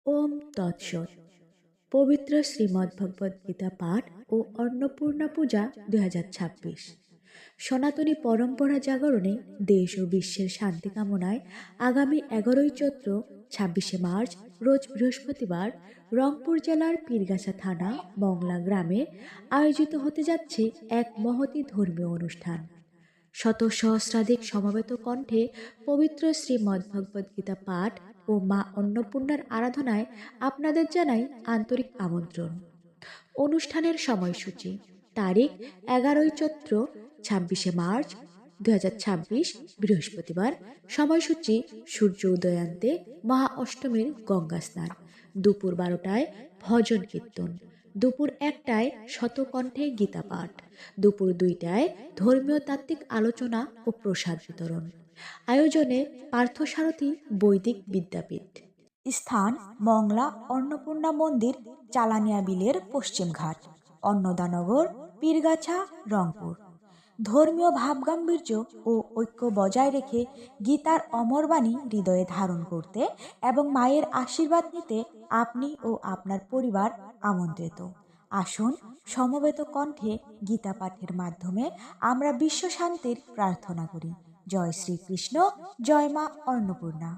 ওম তৎসৎ। পবিত্র শ্রীমদ্ভগবদ্গীতা পাঠ ও অন্নপূর্ণা পূজা 2026। সনাতনী পরম্পরা জাগরণে দেশ ও বিশ্বের শান্তি কামনায় আগামী 11ই চৈত্র 26শে মার্চ রোজ বৃহস্পতিবার রংপুর জেলার পীরগাছা থানা মংলা গ্রামে আয়োজিত হতে যাচ্ছে এক মহতী ধর্মীয় অনুষ্ঠান। শত সহস্রাধিক সমবেত কণ্ঠে পবিত্র শ্রীমদ্ভগবদ্গীতা পাঠ ও মা অন্নপূর্ণার আরাধনায় আপনাদের জানাই আন্তরিক আমন্ত্রণ। অনুষ্ঠানের সময়সূচি: তারিখ 11ই চৈত্র 26শে মার্চ 2026 বৃহস্পতিবার। সময়সূচি: সূর্য উদয়ান্তে মহা অষ্টমীর গঙ্গা স্নান, দুপুর 12টায় ভজন কীর্তন, দুপুর 1টায় শতকণ্ঠে গীতা পাঠ, দুপুর 2টায় ধর্মীয় তাত্ত্বিক আলোচনা ও প্রসাদ বিতরণ। আয়োজনে পার্থসারথী বৈদিক বিদ্যাপীঠ। স্থান: মংলা অন্নপূর্ণা মন্দির, চালানিয়া বিলের পশ্চিম ঘাট, অন্নদানগর, পীরগাছা, রংপুর। ধর্মীয় ভাবগাম্ভীর্য ও ঐক্য বজায় রেখে গীতার অমরবাণী হৃদয়ে ধারণ করতে এবং মায়ের আশীর্বাদ নিতে আপনি ও আপনার পরিবার আমন্ত্রিত। আসুন, সমবেত কণ্ঠে গীতা পাঠের মাধ্যমে আমরা বিশ্ব শান্তির প্রার্থনা করি। জয় শ্রীকৃষ্ণ, জয় মা অন্নপূর্ণা।